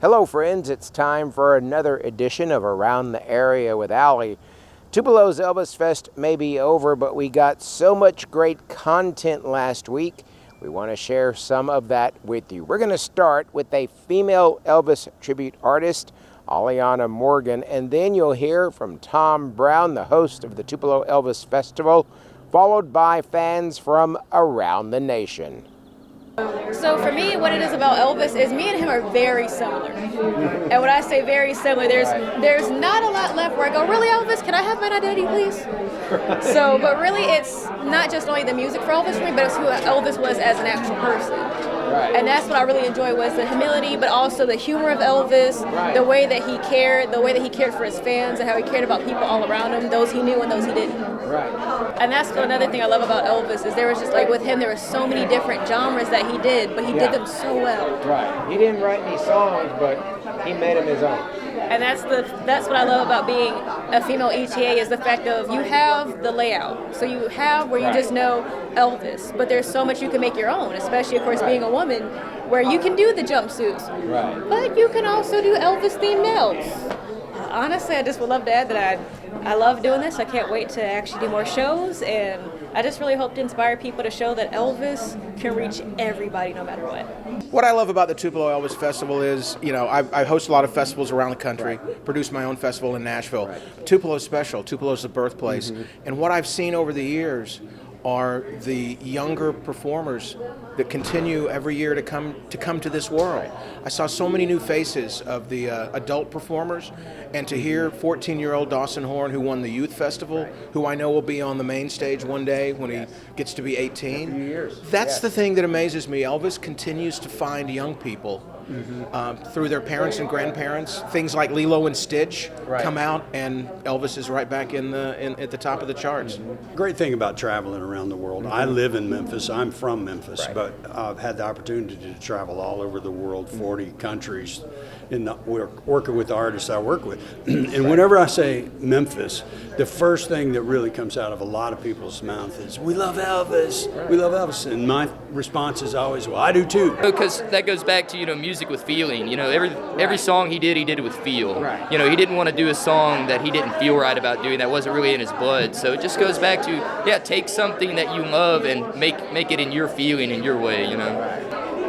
Hello friends, it's time for another edition of Around the Area with Allie. Tupelo'S Elvis Fest may be over, but we got so much great content last week. We want to share some of that with you. We're going to start with a female Elvis Tribute Artist, Aliana Morgan, and then you'll hear from Tom Brown, the host of the Tupelo Elvis Festival, followed by fans from around the nation. So for me, what it is about Elvis is me and him are very similar. And when I say very similar, there's not a lot left where I go, really Elvis, can I have my identity please? So, but really it's not just only the music for Elvis for me, but it's who Elvis was as an actual person. Right. And that's what I really enjoyed was the humility, but also the humor of Elvis, right. The way that he cared for his fans and how he cared about people all around him, those he knew and those he didn't. Right. And that's another thing I love about Elvis is there was just like with him, there were so many different genres that he did, but he did them so well. Right. He didn't write any songs, but he made them his own. And that's what I love about being a female ETA is the fact of you have the layout. So you have where you just know Elvis, but there's so much you can make your own, especially of course being a woman, where you can do the jumpsuits, but you can also do Elvis themed nails. Honestly, I just would love to add that I love doing this. I can't wait to actually do more shows, and I just really hope to inspire people to show that Elvis can reach everybody no matter what. What I love about the Tupelo Elvis Festival is, I host a lot of festivals around the country, produce my own festival in Nashville. Tupelo's special. Tupelo's the birthplace. And what I've seen over the years are the younger performers that continue every year to come to this world. I saw so many new faces of the adult performers, and to hear 14-year-old Dawson Horn, who won the Youth Festival, who I know will be on the main stage one day when he gets to be 18. That's the thing that amazes me. Elvis continues to find young people through their parents and grandparents. Things like Lilo and Stitch come out, and Elvis is right back at the top of the charts. Great thing about traveling around the world. I live in Memphis. I'm from Memphis, but I've had the opportunity to travel all over the world, 40 countries, working with the artists I work with. And whenever I say Memphis, the first thing that really comes out of a lot of people's mouth is, "We love Elvis. We love Elvis." And my response is always, "Well, I do too." Because that goes back to music with feeling. Every song he did with feel. Right. He didn't want to do a song that he didn't feel right about doing. That wasn't really in his blood. So it just goes back to take something that you love and make it in your feeling, in your way.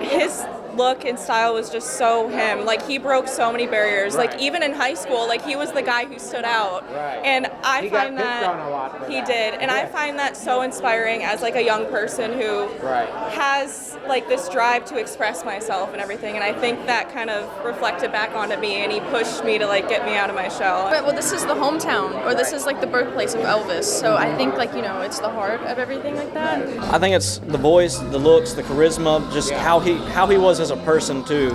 His look and style was just so him. Like, he broke so many barriers. Like, even in high school, like, he was the guy who stood out. And I find that he did. And I find that so inspiring as like a young person who has like this drive to express myself and everything. And I think that kind of reflected back onto me, and he pushed me to like get me out of my shell. But well, this is the hometown, or this is like the birthplace of Elvis. So I think it's the heart of everything like that. I think it's the voice, the looks, the charisma, just how he was as a person too.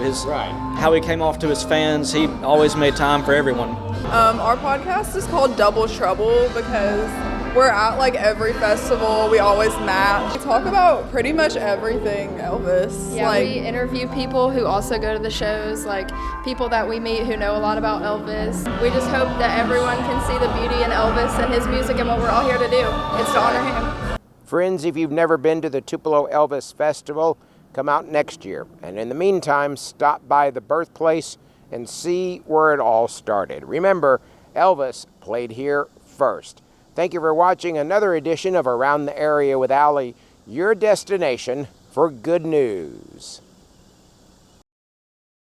How he came off to his fans. He always made time for everyone. Our podcast is called Double Trouble because we're at like every festival. We always match. We talk about pretty much everything Elvis. Yeah, we interview people who also go to the shows, like people that we meet who know a lot about Elvis. We just hope that everyone can see the beauty in Elvis and his music and what we're all here to do. It's to honor him. Friends, if you've never been to the Tupelo Elvis Festival, come out next year. And in the meantime, stop by the birthplace and see where it all started. Remember, Elvis played here first. Thank you for watching another edition of Around the Area with Allie, your destination for good news.